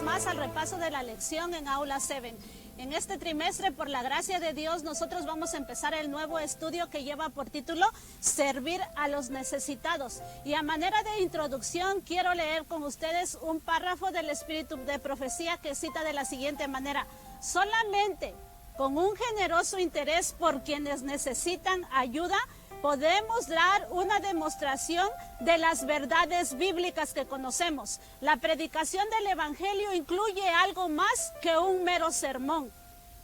más al repaso de la lección en Aula 7. En este trimestre, por la gracia de Dios, nosotros vamos a empezar el nuevo estudio que lleva por título Servir a los necesitados. Y a manera de introducción, quiero leer con ustedes un párrafo del Espíritu de Profecía que cita de la siguiente manera: solamente con un generoso interés por quienes necesitan ayuda, podemos dar una demostración de las verdades bíblicas que conocemos. La predicación del Evangelio incluye algo más que un mero sermón.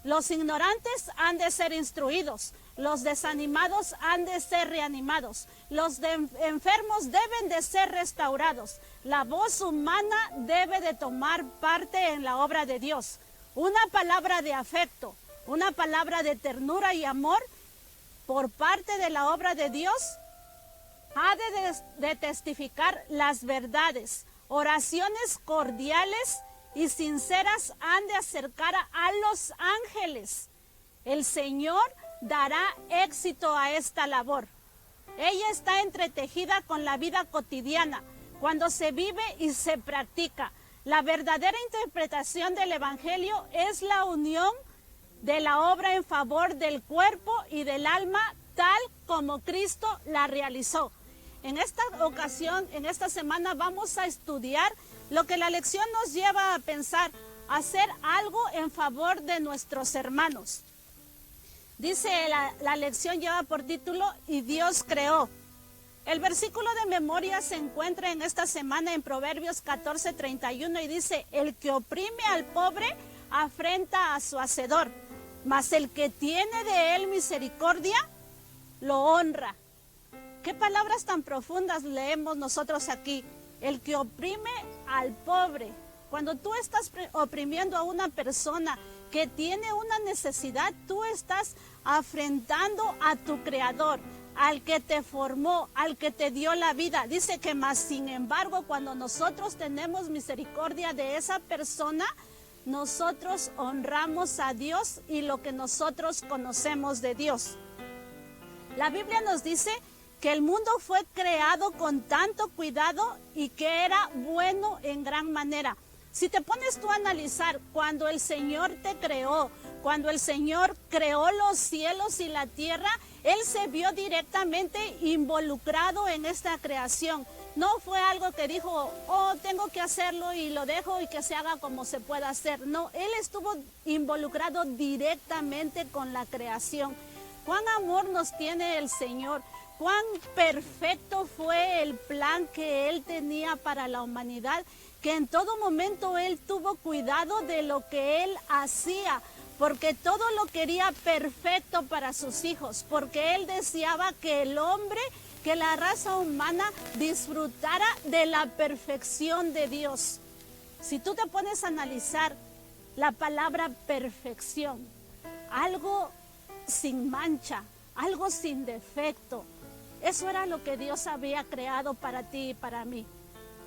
Los ignorantes han de ser instruidos, los desanimados han de ser reanimados, los enfermos deben de ser restaurados, la voz humana debe de tomar parte en la obra de Dios. Una palabra de afecto, una palabra de ternura y amor por parte de la obra de Dios ha de testificar las verdades. Oraciones cordiales y sinceras han de acercar a los ángeles. El Señor dará éxito a esta labor. Ella está entretejida con la vida cotidiana, cuando se vive y se practica. La verdadera interpretación del Evangelio es la unión de la obra en favor del cuerpo y del alma, tal como Cristo la realizó. En esta ocasión, en esta semana, vamos a estudiar lo que la lección nos lleva a pensar: hacer algo en favor de nuestros hermanos. Dice la lección, lleva por título Y Dios creó. El versículo de memoria se encuentra en esta semana en Proverbios 14:31 y dice: el que oprime al pobre afrenta a su hacedor, mas el que tiene de él misericordia lo honra. ¿Qué palabras tan profundas leemos nosotros aquí? El que oprime al pobre. Cuando tú estás oprimiendo a una persona que tiene una necesidad, tú estás afrentando a tu Creador, al que te formó, al que te dio la vida. Dice que más sin embargo, cuando nosotros tenemos misericordia de esa persona, nosotros honramos a Dios y lo que nosotros conocemos de Dios. La Biblia nos dice que el mundo fue creado con tanto cuidado y que era bueno en gran manera. Si te pones tú a analizar, cuando el Señor te creó, cuando el Señor creó los cielos y la tierra, Él se vio directamente involucrado en esta creación. No fue algo que dijo, oh, tengo que hacerlo y lo dejo y que se haga como se pueda hacer. No, Él estuvo involucrado directamente con la creación. Cuán amor nos tiene el Señor, cuán perfecto fue el plan que Él tenía para la humanidad, que en todo momento Él tuvo cuidado de lo que Él hacía, porque todo lo quería perfecto para sus hijos, porque Él deseaba que el hombre, que la raza humana disfrutara de la perfección de Dios. Si tú te pones a analizar la palabra perfección, algo sin mancha, algo sin defecto, eso era lo que Dios había creado para ti y para mí.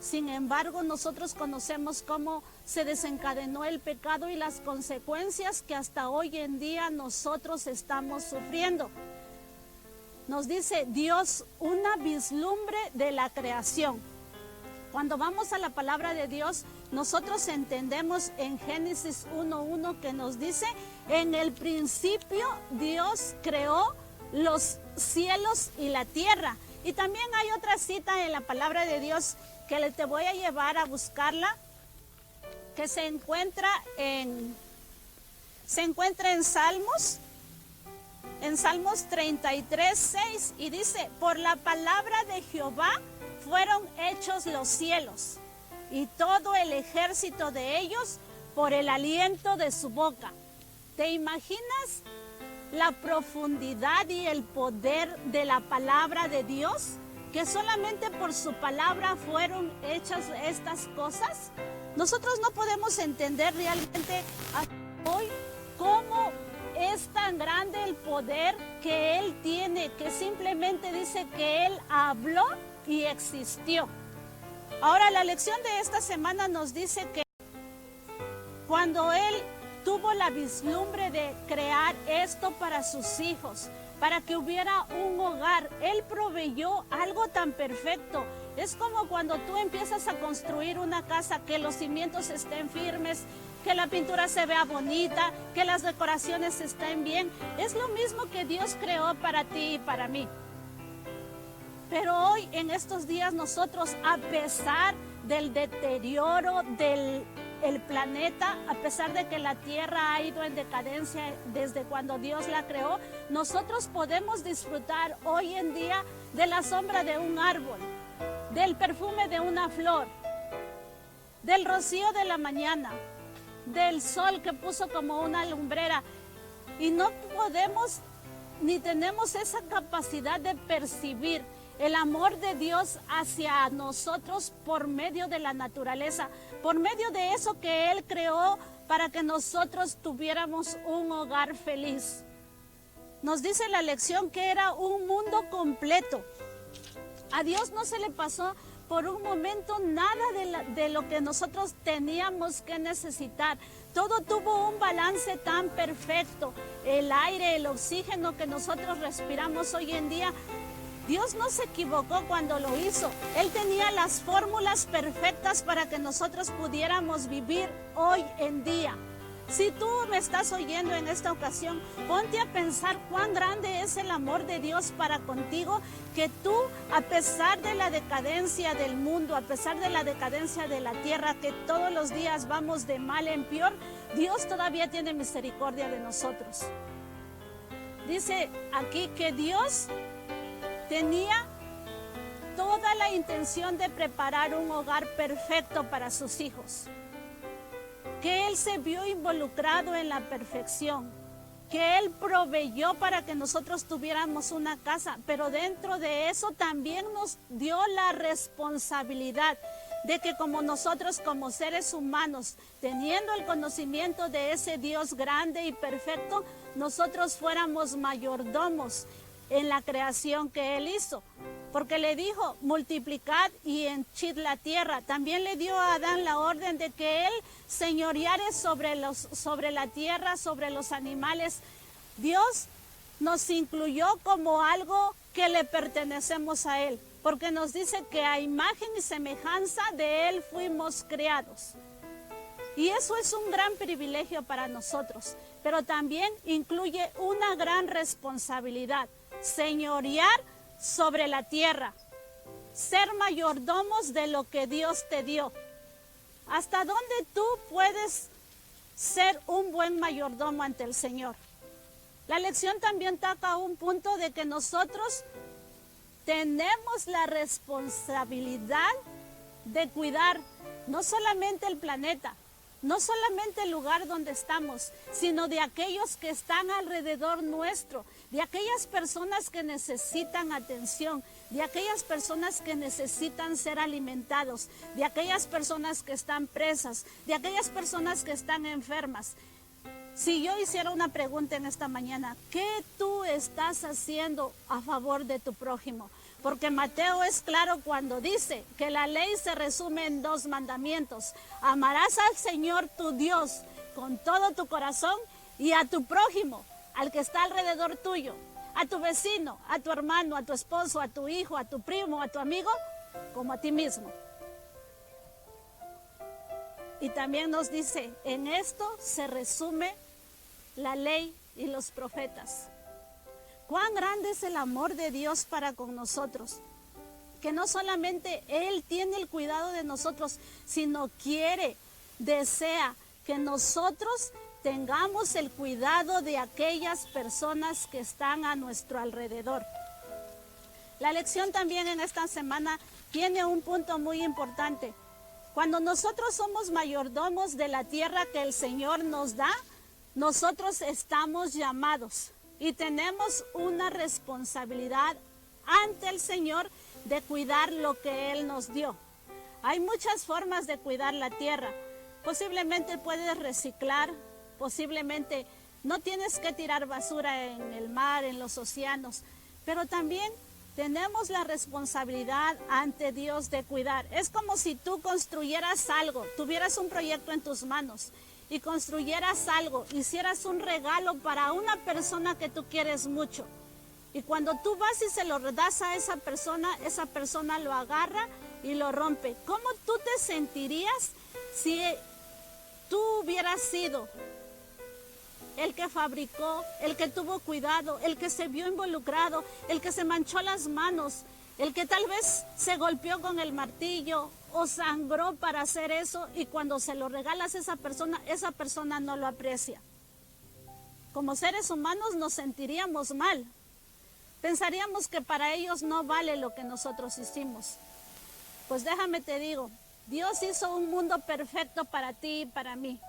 Sin embargo, nosotros conocemos cómo se desencadenó el pecado y las consecuencias que hasta hoy en día nosotros estamos sufriendo. Nos dice Dios una vislumbre de la creación. Cuando vamos a la palabra de Dios, nosotros entendemos en Génesis 1:1 que nos dice: en el principio Dios creó los cielos y la tierra. Y también hay otra cita en la palabra de Dios que te voy a llevar a buscarla, que se encuentra en Salmos 33:6, y dice: por la palabra de Jehová fueron hechos los cielos, y todo el ejército de ellos por el aliento de su boca. ¿Te imaginas la profundidad y el poder de la palabra de Dios? Que solamente por su palabra fueron hechas estas cosas. Nosotros no podemos entender realmente hasta hoy cómo es tan grande el poder que Él tiene, que simplemente dice que Él habló y existió. Ahora, la lección de esta semana nos dice que cuando Él tuvo la vislumbre de crear esto para sus hijos, para que hubiera un hogar. Él proveyó algo tan perfecto. Es como cuando tú empiezas a construir una casa, que los cimientos estén firmes, que la pintura se vea bonita, que las decoraciones estén bien. Es lo mismo que Dios creó para ti y para mí. Pero hoy, en estos días, nosotros, a pesar del deterioro del planeta, a pesar de que la Tierra ha ido en decadencia desde cuando Dios la creó, nosotros podemos disfrutar hoy en día de la sombra de un árbol, del perfume de una flor, del rocío de la mañana, del sol que puso como una lumbrera. Y no podemos ni tenemos esa capacidad de percibir el amor de Dios hacia nosotros por medio de la naturaleza, por medio de eso que Él creó para que nosotros tuviéramos un hogar feliz. Nos dice la lección que era un mundo completo. A Dios no se le pasó por un momento nada de lo que nosotros teníamos que necesitar. Todo tuvo un balance tan perfecto. El aire, el oxígeno que nosotros respiramos hoy en día, Dios no se equivocó cuando lo hizo. Él tenía las fórmulas perfectas para que nosotros pudiéramos vivir hoy en día. Si tú me estás oyendo en esta ocasión, ponte a pensar cuán grande es el amor de Dios para contigo, que tú, a pesar de la decadencia del mundo, a pesar de la decadencia de la tierra, que todos los días vamos de mal en peor, Dios todavía tiene misericordia de nosotros. Dice aquí que Dios tenía toda la intención de preparar un hogar perfecto para sus hijos, que Él se vio involucrado en la perfección, que Él proveyó para que nosotros tuviéramos una casa, pero dentro de eso también nos dio la responsabilidad de que como nosotros como seres humanos, teniendo el conocimiento de ese Dios grande y perfecto, nosotros fuéramos mayordomos en la creación que Él hizo, porque le dijo, multiplicad y henchid la tierra. También le dio a Adán la orden de que Él señoreare sobre la tierra, sobre los animales. Dios nos incluyó como algo que le pertenecemos a Él, porque nos dice que a imagen y semejanza de Él fuimos creados. Y eso es un gran privilegio para nosotros, pero también incluye una gran responsabilidad: señorear sobre la tierra, ser mayordomos de lo que Dios te dio. ¿Hasta dónde tú puedes ser un buen mayordomo ante el Señor? La lección también toca un punto de que nosotros tenemos la responsabilidad de cuidar no solamente el planeta, no solamente el lugar donde estamos, sino de aquellos que están alrededor nuestro, de aquellas personas que necesitan atención, de aquellas personas que necesitan ser alimentados, de aquellas personas que están presas, de aquellas personas que están enfermas. Si yo hiciera una pregunta en esta mañana, ¿qué tú estás haciendo a favor de tu prójimo? Porque Mateo es claro cuando dice que la ley se resume en 2 mandamientos. Amarás al Señor tu Dios con todo tu corazón y a tu prójimo, al que está alrededor tuyo, a tu vecino, a tu hermano, a tu esposo, a tu hijo, a tu primo, a tu amigo, como a ti mismo. Y también nos dice, en esto se resume la ley y los profetas. Cuán grande es el amor de Dios para con nosotros, que no solamente Él tiene el cuidado de nosotros, sino desea que nosotros tengamos el cuidado de aquellas personas que están a nuestro alrededor. La lección también en esta semana tiene un punto muy importante. Cuando nosotros somos mayordomos de la tierra que el Señor nos da, nosotros estamos llamados y tenemos una responsabilidad ante el Señor de cuidar lo que Él nos dio. Hay muchas formas de cuidar la tierra. Posiblemente puedes reciclar, posiblemente no tienes que tirar basura en el mar, en los océanos, pero también tenemos la responsabilidad ante Dios de cuidar. Es como si tú construyeras algo, tuvieras un proyecto en tus manos y construyeras algo, hicieras un regalo para una persona que tú quieres mucho. Y cuando tú vas y se lo das a esa persona lo agarra y lo rompe. ¿Cómo tú te sentirías si tú hubieras sido el que fabricó, el que tuvo cuidado, el que se vio involucrado, el que se manchó las manos, el que tal vez se golpeó con el martillo o sangró para hacer eso, y cuando se lo regalas a esa persona no lo aprecia? Como seres humanos nos sentiríamos mal. Pensaríamos que para ellos no vale lo que nosotros hicimos. Pues déjame te digo, Dios hizo un mundo perfecto para ti y para mí.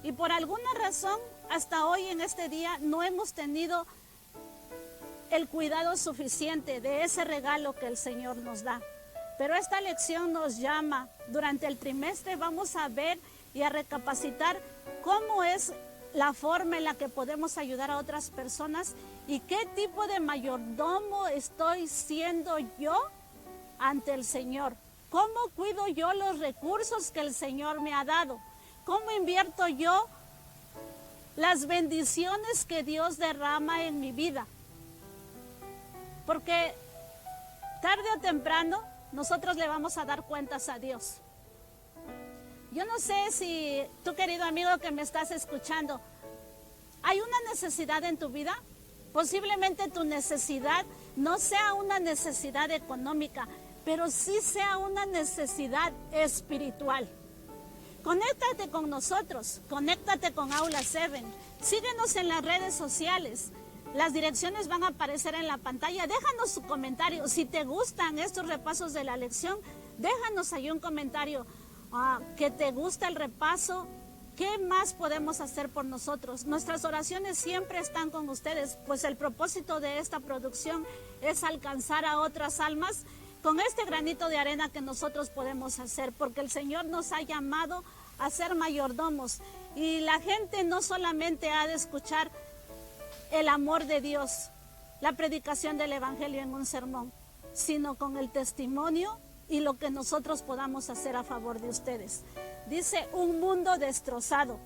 Y por alguna razón, hasta hoy en este día, no hemos tenido el cuidado suficiente de ese regalo que el Señor nos da. Pero esta lección nos llama. Durante el trimestre vamos a ver y a recapacitar cómo es la forma en la que podemos ayudar a otras personas y qué tipo de mayordomo estoy siendo yo ante el Señor. ¿Cómo cuido yo los recursos que el Señor me ha dado? ¿Cómo invierto yo las bendiciones que Dios derrama en mi vida? Porque tarde o temprano nosotros le vamos a dar cuentas a Dios. Yo no sé si tú, querido amigo que me estás escuchando, ¿hay una necesidad en tu vida? Posiblemente tu necesidad no sea una necesidad económica, pero sí sea una necesidad espiritual. Conéctate con nosotros, conéctate con Aula 7, síguenos en las redes sociales. Las direcciones van a aparecer en la pantalla. Déjanos su comentario. Si te gustan estos repasos de la lección, déjanos ahí un comentario. Que te gusta el repaso. ¿Qué más podemos hacer por nosotros? Nuestras oraciones siempre están con ustedes, pues el propósito de esta producción es alcanzar a otras almas con este granito de arena que nosotros podemos hacer, porque el Señor nos ha llamado a ser mayordomos. Y la gente no solamente ha de escuchar el amor de Dios, la predicación del Evangelio en un sermón, sino con el testimonio y lo que nosotros podamos hacer a favor de ustedes. Dice, un mundo destrozado.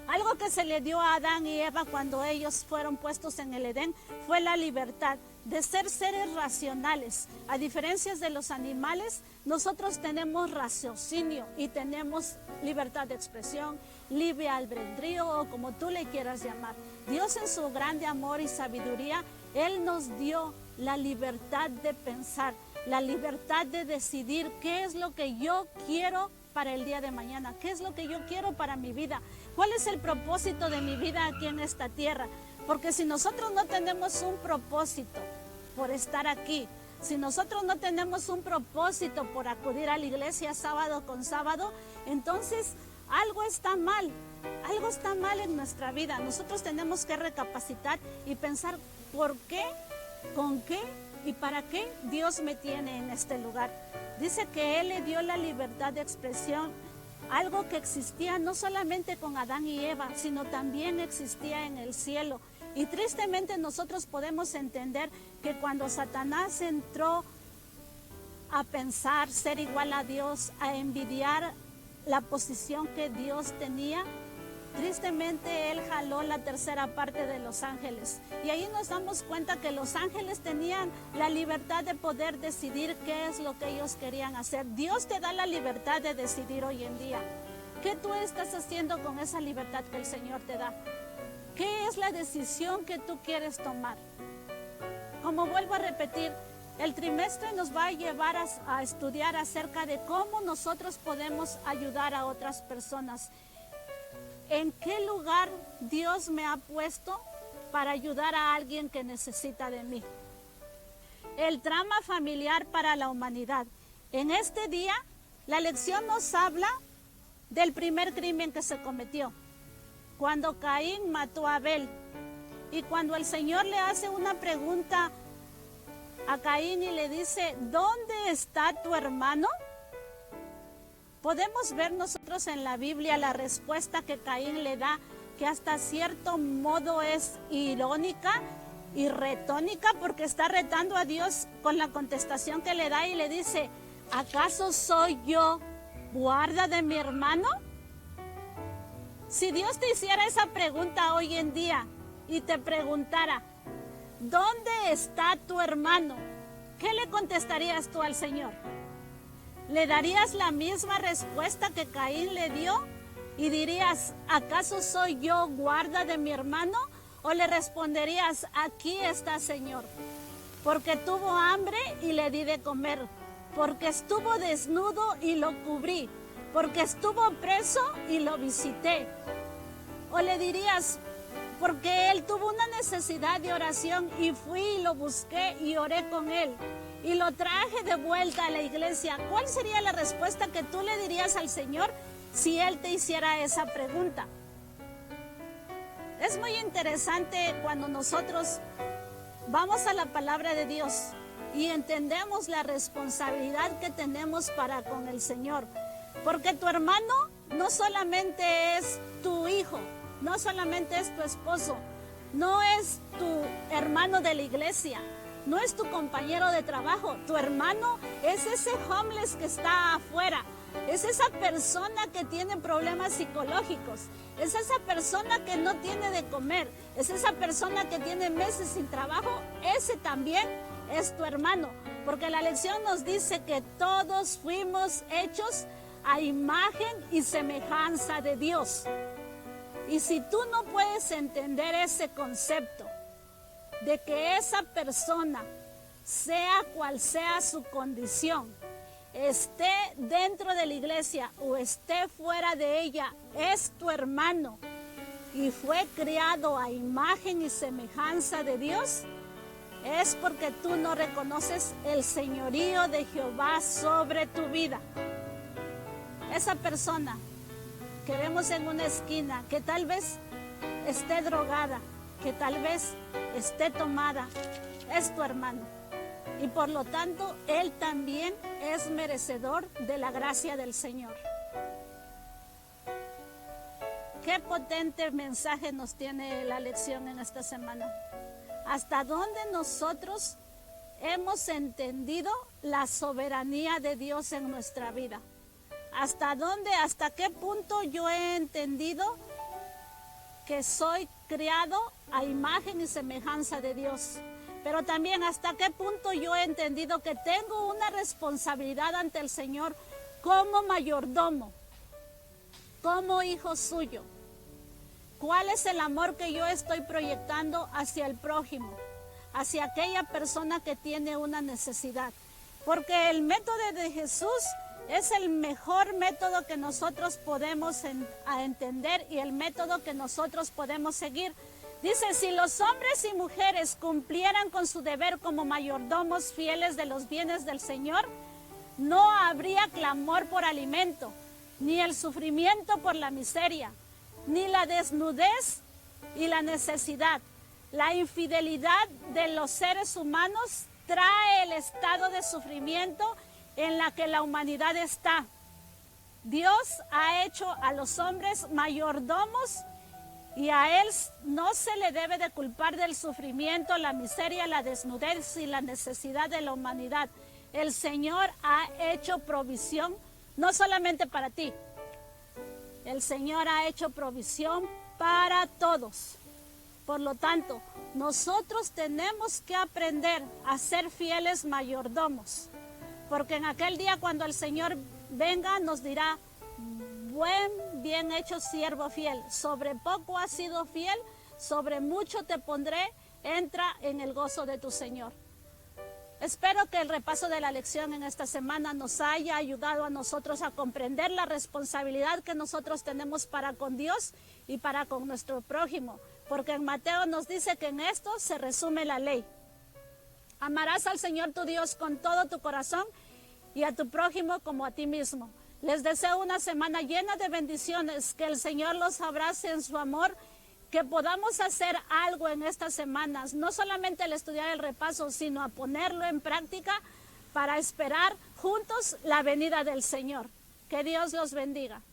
Algo que se le dio a Adán y Eva cuando ellos fueron puestos en el Edén fue la libertad de ser seres racionales. A diferencia de los animales, nosotros tenemos raciocinio y tenemos libertad de expresión, libre albedrío o como tú le quieras llamar. Dios en su grande amor y sabiduría, Él nos dio la libertad de pensar, la libertad de decidir qué es lo que yo quiero para el día de mañana, qué es lo que yo quiero para mi vida, cuál es el propósito de mi vida aquí en esta tierra. Porque si nosotros no tenemos un propósito por estar aquí, si nosotros no tenemos un propósito por acudir a la iglesia sábado con sábado, entonces algo está mal en nuestra vida. Nosotros tenemos que recapacitar y pensar por qué, con qué y para qué Dios me tiene en este lugar. Dice que Él le dio la libertad de expresión, algo que existía no solamente con Adán y Eva, sino también existía en el cielo. Y tristemente nosotros podemos entender que cuando Satanás entró a pensar ser igual a Dios, a envidiar la posición que Dios tenía, tristemente él jaló la tercera parte de los ángeles. Y ahí nos damos cuenta que los ángeles tenían la libertad de poder decidir qué es lo que ellos querían hacer. Dios te da la libertad de decidir hoy en día. ¿Qué tú estás haciendo con esa libertad que el Señor te da? ¿Qué es la decisión que tú quieres tomar? Como vuelvo a repetir, el trimestre nos va a llevar a estudiar acerca de cómo nosotros podemos ayudar a otras personas. ¿En qué lugar Dios me ha puesto para ayudar a alguien que necesita de mí? El drama familiar para la humanidad. En este día, la lección nos habla del primer crimen que se cometió, cuando Caín mató a Abel. Y cuando el Señor le hace una pregunta a Caín y le dice, ¿dónde está tu hermano? Podemos ver nosotros en la Biblia la respuesta que Caín le da, que hasta cierto modo es irónica y retónica, porque está retando a Dios con la contestación que le da y le dice, ¿acaso soy yo guarda de mi hermano? Si Dios te hiciera esa pregunta hoy en día y te preguntara, ¿dónde está tu hermano? ¿Qué le contestarías tú al Señor? ¿Le darías la misma respuesta que Caín le dio? Y dirías, ¿acaso soy yo guarda de mi hermano? ¿O le responderías, aquí está, Señor, porque tuvo hambre y le di de comer, porque estuvo desnudo y lo cubrí, porque estuvo preso y lo visité? ¿O le dirías, porque él tuvo una necesidad de oración y fui y lo busqué y oré con él y lo traje de vuelta a la iglesia? ¿Cuál sería la respuesta que tú le dirías al Señor si él te hiciera esa pregunta? Es muy interesante cuando nosotros vamos a la palabra de Dios y entendemos la responsabilidad que tenemos para con el Señor. Porque tu hermano no solamente es tu hijo, no solamente es tu esposo, no es tu hermano de la iglesia, no es tu compañero de trabajo. Tu hermano es ese homeless que está afuera. Es esa persona que tiene problemas psicológicos, es esa persona que no tiene de comer, es esa persona que tiene meses sin trabajo. Ese también es tu hermano, porque la lección nos dice que todos fuimos hechos a imagen y semejanza de Dios. Y si tú no puedes entender ese concepto de que esa persona, sea cual sea su condición, esté dentro de la iglesia o esté fuera de ella, es tu hermano y fue criado a imagen y semejanza de Dios, es porque tú no reconoces el señorío de Jehová sobre tu vida. Esa persona que vemos en una esquina, que tal vez esté drogada, que tal vez esté tomada, es tu hermano. Y por lo tanto, él también es merecedor de la gracia del Señor. Qué potente mensaje nos tiene la lección en esta semana. Hasta dónde nosotros hemos entendido la soberanía de Dios en nuestra vida. Hasta qué punto yo he entendido que soy criado a imagen y semejanza de Dios. Pero también hasta qué punto yo he entendido que tengo una responsabilidad ante el Señor como mayordomo, como hijo suyo. ¿Cuál es el amor que yo estoy proyectando hacia el prójimo, hacia aquella persona que tiene una necesidad? Porque el método de Jesús es el mejor método que nosotros podemos entender y el método que nosotros podemos seguir. Dice, si los hombres y mujeres cumplieran con su deber como mayordomos fieles de los bienes del Señor, no habría clamor por alimento, ni el sufrimiento por la miseria, ni la desnudez y la necesidad. La infidelidad de los seres humanos trae el estado de sufrimiento en la que la humanidad está. Dios ha hecho a los hombres mayordomos y a Él no se le debe de culpar del sufrimiento, la miseria, la desnudez y la necesidad de la humanidad. El Señor ha hecho provisión no solamente para ti, el Señor ha hecho provisión para todos. Por lo tanto, nosotros tenemos que aprender a ser fieles mayordomos, porque en aquel día cuando el Señor venga nos dirá, bien hecho siervo fiel, sobre poco has sido fiel, sobre mucho te pondré, entra en el gozo de tu Señor. Espero que el repaso de la lección en esta semana nos haya ayudado a nosotros a comprender la responsabilidad que nosotros tenemos para con Dios y para con nuestro prójimo, porque en Mateo nos dice que en esto se resume la ley. Amarás al Señor tu Dios con todo tu corazón y a tu prójimo como a ti mismo. Les deseo una semana llena de bendiciones, que el Señor los abrace en su amor, que podamos hacer algo en estas semanas, no solamente el estudiar el repaso, sino a ponerlo en práctica para esperar juntos la venida del Señor. Que Dios los bendiga.